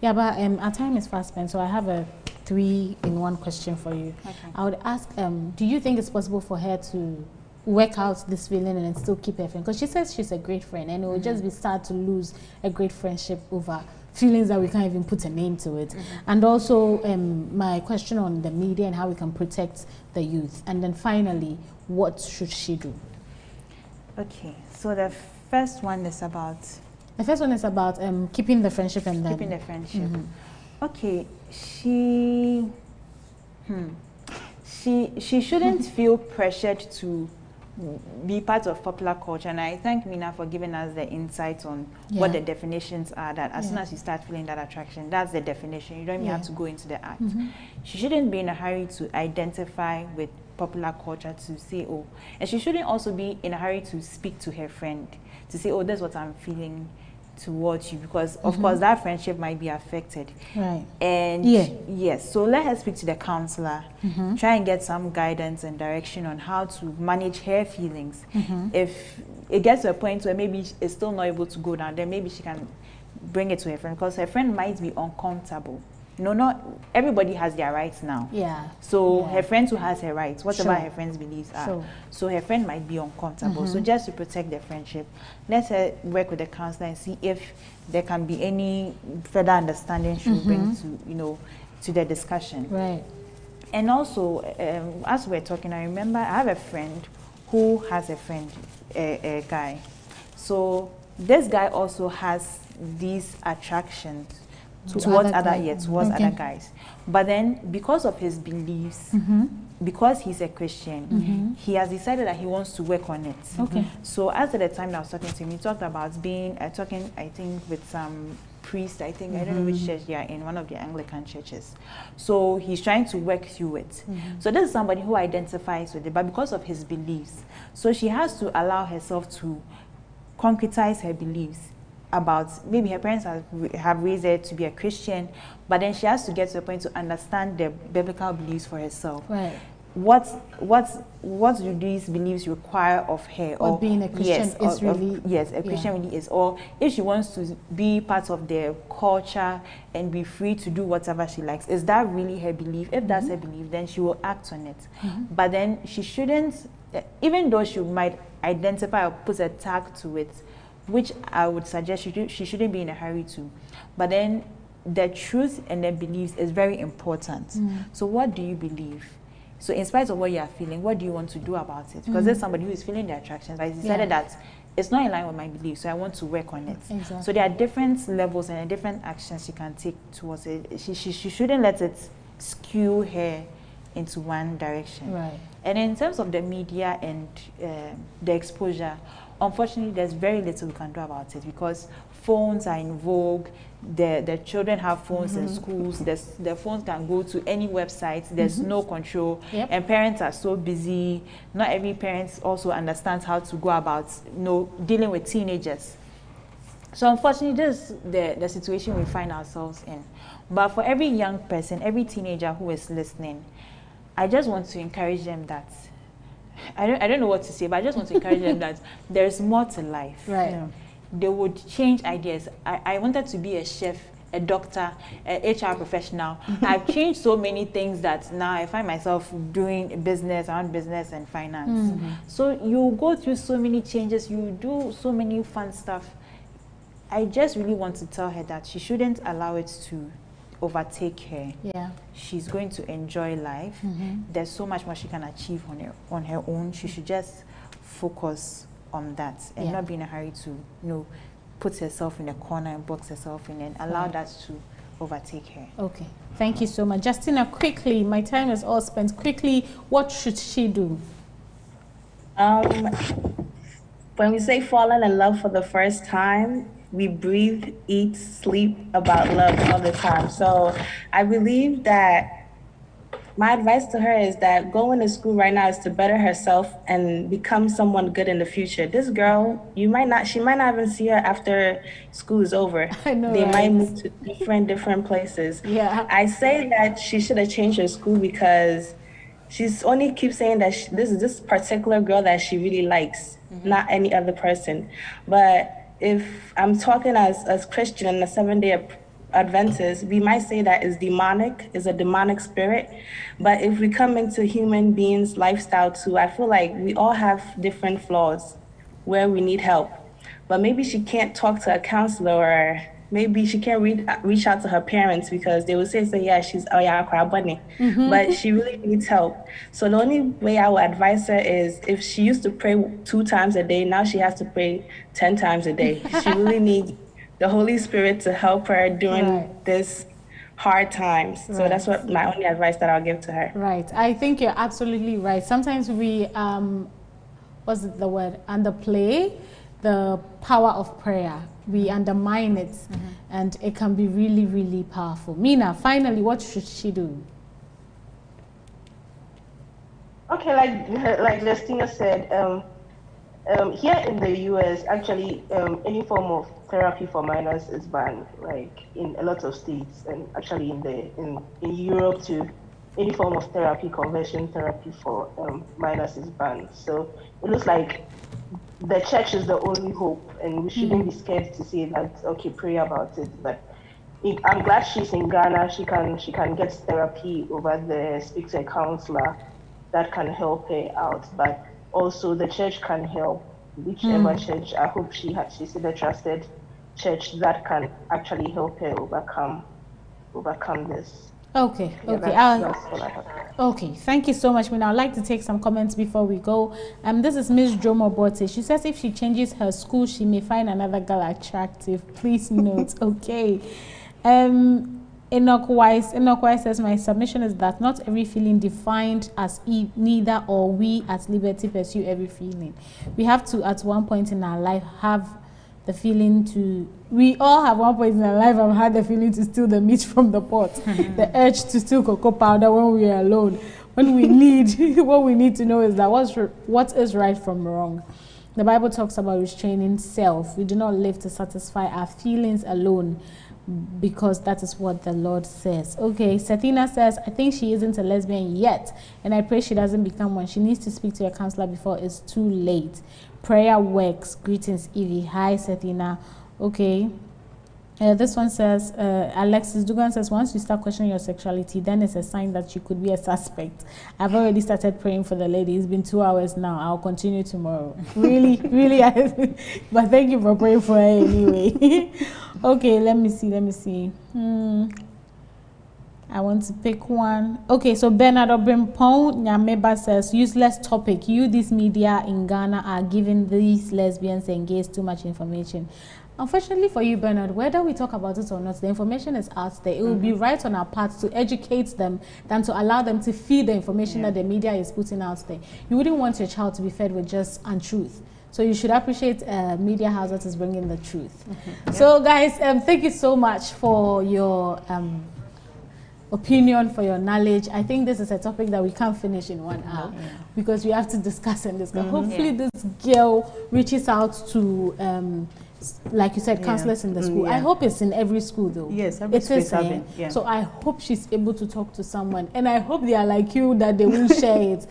S2: Yeah, but our time is fast spent, so I have a 3-in-1 question for you. I would ask, do you think it's possible for her to work out this feeling and still keep her friend? Because she says she's a great friend, and it will just be sad to lose a great friendship over feelings that we can't even put a name to it. And also my question on the media and how we can protect the youth. And then finally, what should she do?
S3: Okay, so the first one is about...
S2: The first one is about keeping the friendship and then...
S3: Keeping the friendship. Okay, she shouldn't feel pressured to be part of popular culture, and I thank Mina for giving us the insight on what the definitions are, that as soon as you start feeling that attraction, that's the definition. You don't even have to go into the act. She shouldn't be in a hurry to identify with popular culture to say, oh, and she shouldn't also be in a hurry to speak to her friend to say, oh, that's what I'm feeling towards you, because of course that friendship might be affected,
S2: right?
S3: And yes, so let her speak to the counselor, try and get some guidance and direction on how to manage her feelings. If it gets to a point where maybe it's still not able to go down, then maybe she can bring it to her friend, because her friend might be uncomfortable. You know, not everybody has their rights now. So her friend who has her rights, whatever her friend's beliefs are. So her friend might be uncomfortable. So just to protect the friendship, let her work with the counselor and see if there can be any further understanding she will bring to, you know, to the discussion.
S2: Right.
S3: And also, as we're talking, I remember I have a friend who has a friend, a guy. So this guy also has these attractions towards other guys, but then because of his beliefs, because he's a Christian, he has decided that he wants to work on it. So after the time I was talking to him, he talked about being talking, I think, with some priest, I think, I don't know which church they are in, one of the Anglican churches. So he's trying to work through it. So this is somebody who identifies with it, but because of his beliefs, so she has to allow herself to concretize her beliefs about, maybe her parents have raised her to be a Christian, but then she has to get to a point to understand the biblical beliefs for herself.
S2: Right.
S3: What do these beliefs require of her?
S2: Or being a Christian is really...
S3: a Christian really is. Or if she wants to be part of their culture and be free to do whatever she likes, is that really her belief? If that's her belief, then she will act on it. But then she shouldn't, even though she might identify or put a tag to it, which I would suggest she shouldn't be in a hurry to. But then the truth and the beliefs is very important. So what do you believe? So in spite of what you are feeling, what do you want to do about it? Because there's somebody who is feeling the attractions, but decided that it's not in line with my beliefs, so I want to work on it. So there are different levels and different actions she can take towards it. She shouldn't let it skew her into one direction.
S2: Right.
S3: And in terms of the media and the exposure, unfortunately, there's very little we can do about it, because phones are in vogue. The children have phones in schools. The phones can go to any website. There's no control. And parents are so busy. Not every parent also understands how to go about, you know, dealing with teenagers. So unfortunately, this is the situation we find ourselves in. But for every young person, every teenager who is listening, I just want to encourage them that, I don't know what to say, but I just want to encourage them that there's more to life.
S2: Right. Yeah.
S3: They would change ideas. I wanted to be a chef, a doctor, an HR professional. I've changed so many things that now I find myself doing business, around business and finance. So you go through so many changes, you do so many fun stuff. I just really want to tell her that she shouldn't allow it to overtake her. She's going to enjoy life. There's so much more she can achieve on her own. She should just focus on that and not be in a hurry to, you know, put herself in a corner and box herself in and allow that to overtake her.
S2: Okay, thank you so much. Justina, quickly, my time is all spent. Quickly, what should she do?
S6: When we say falling in love for the first time, we breathe, eat, sleep about love all the time. So I believe that my advice to her is that going to school right now is to better herself and become someone good in the future. This girl, she might not even see her after school is over.
S2: I know,
S6: they might move to different places. I say that she should have changed her school because she's only keeps saying that this is this particular girl that she really likes, not any other person. But if I'm talking as Christian and a Seventh-day Adventist, we might say that is demonic, is a demonic spirit. But if we come into human beings' lifestyle too, I feel like we all have different flaws where we need help. But maybe she can't talk to a counselor or maybe she can't reach out to her parents because they would say yeah, she's but she really needs help. So the only way I would advise her is if she used to pray 2 times a day, now she has to pray 10 times a day. She really needs the Holy Spirit to help her during this hard times. So that's what my only advice that I'll give to her.
S2: Right. I think you're absolutely right. Sometimes we what's the word, underplay the power of prayer. We undermine it, and it can be really, really powerful. Mina, finally, what should she do?
S5: Okay, like Lestina said, here in the US, actually, any form of therapy for minors is banned, like in a lot of states, and actually in Europe too. Any form of therapy, conversion therapy for minors is banned. So it looks like the church is the only hope, and we shouldn't be scared to say that, okay, pray about it. But I'm glad she's in Ghana. She can get therapy over there, speak to a counselor that can help her out. But also the church can help, whichever church. I hope she's in a trusted church that can actually help her overcome this.
S2: Okay,
S5: yeah,
S2: okay.
S5: That's all I have.
S2: Okay, thank you so much, Mina. I'd like to take some comments before we go. This is Miss Jomo Bote. She says if she changes her school, she may find another girl attractive. Please note. Okay. Enoch Wise says, my submission is that not every feeling defined as neither or we at Liberty pursue every feeling. We have to, at one point in our life, have the feeling to, we all have one point in our life have had the feeling to steal the meat from the pot, the urge to steal cocoa powder when we are alone. When we need, what we need to know is that what is right from wrong. The Bible talks about restraining self. We do not live to satisfy our feelings alone, because that is what the Lord says. Okay, Sethina says, I think she isn't a lesbian yet, and I pray she doesn't become one. She needs to speak to a counselor before it's too late. Prayer works. Greetings, Evie. Hi, Sethina. Okay. This one says, Alexis Dugan says, once you start questioning your sexuality, then it's a sign that you could be a suspect. I've already started praying for the lady. It's been 2 hours now. I'll continue tomorrow. Really, really. But thank you for praying for her anyway. Okay, let me see. I want to pick one. Okay, so Bernard Obrimpong Nyameba says, useless topic. You, this media in Ghana, are giving these lesbians and gays too much information. Unfortunately for you, Bernard, whether we talk about it or not, the information is out there. It will be right on our part to educate them than to allow them to feed the information that the media is putting out there. You wouldn't want your child to be fed with just untruth. So you should appreciate a media house that is bringing the truth. So guys, thank you so much for your opinion, for your knowledge. I think this is a topic that we can't finish in 1 hour because we have to discuss and discuss. Hopefully this girl reaches out to like you said, counselors in the school. I hope it's in every school though.
S4: Yes, every school is having.
S2: So I hope she's able to talk to someone, and I hope they are like you, that they will share it.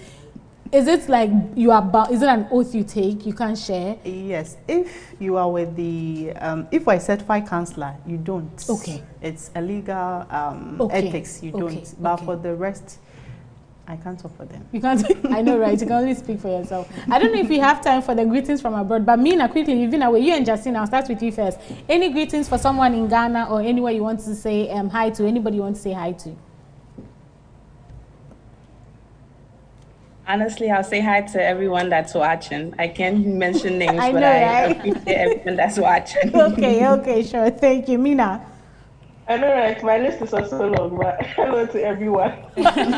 S2: Is it like you are is it an oath you take? You can't share?
S4: Yes. If you are with the if I certified counselor, you don't.
S2: Okay.
S4: It's illegal ethics. You don't. But for the rest, I can't talk for them.
S2: You can't. I know, right? You can only speak for yourself. I don't know if we have time for the greetings from abroad, but Mina, quickly, you've been away. You and Justine, I'll start with you first. Any greetings for someone in Ghana or anywhere you want to say hi to? Anybody you want to say hi to?
S6: Honestly, I'll say hi to everyone that's watching. I can't mention names,
S2: I
S6: but
S2: know,
S6: I
S2: right?
S6: appreciate everyone that's watching.
S2: Okay, sure. Thank you. Mina?
S5: I know, right? My list is also long, but hello to everyone.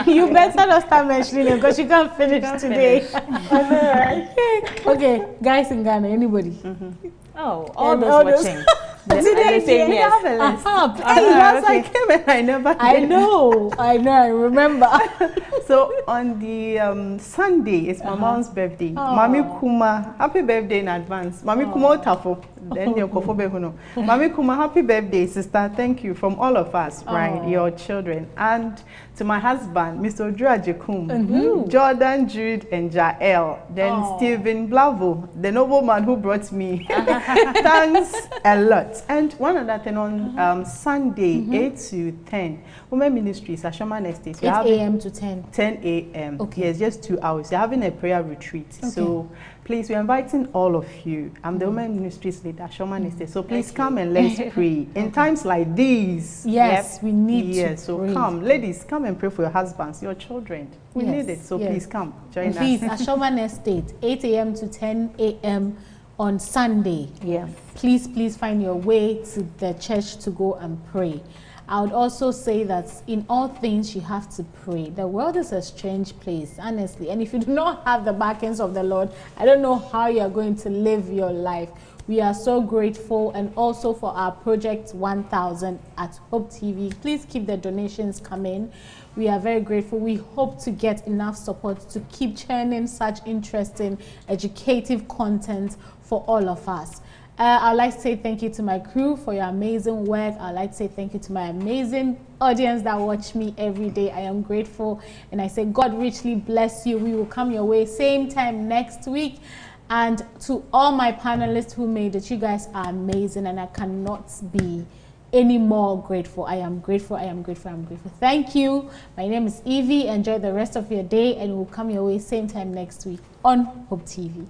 S2: You better not start mentioning it because you can't finish today.
S5: I know, right?
S2: Okay, guys in Ghana, anybody?
S3: Oh, all those watching.
S2: Today,
S3: saying yes.
S4: I came and I never did.
S2: I know, I remember.
S4: So on the Sunday, it's my mom's birthday. Mami Kuma, happy birthday in advance. Mami Kuma Otafo. Then your Kofobehuno. Mami Kuma, happy birthday, sister. Thank you from all of us, right? Your children. And to my husband, Mr. Odra Jekum, Jordan, Jude, and Jael. Then Stephen Blavo, the nobleman who brought me. Thanks a lot. And one other thing on Sunday, 8 to 10, Women Ministries, Ashama Estate.
S2: 8 a.m. to 10.
S4: 10 a.m. Okay. Yes, just 2 hours. You're having a prayer retreat. Okay. So please, we're inviting all of you. I'm the Women Ministries leader, Shoma Neste. So please come and let's pray. In times like these,
S2: yes, we need to
S4: so
S2: pray.
S4: come, ladies, come and pray for your husbands, your children. We need it. So please come, join us.
S2: Please, at Shoma Estate, 8 a.m. to 10 a.m. on Sunday.
S3: Yes.
S2: Please find your way to the church to go and pray. I would also say that in all things you have to pray. The world is a strange place, honestly. And if you do not have the backings of the Lord, I don't know how you are going to live your life. We are so grateful, and also for our Project 1000 at Hope TV. Please keep the donations coming. We are very grateful. We hope to get enough support to keep churning such interesting, educative content for all of us. I'd like to say thank you to my crew for your amazing work. I'd like to say thank you to my amazing audience that watch me every day. I am grateful, and I say God richly bless you. We will come your way same time next week. And to all my panelists who made it, you guys are amazing, and I cannot be any more grateful. I am grateful. Thank you. My name is Evie. Enjoy the rest of your day, and we'll come your way same time next week on Hope TV.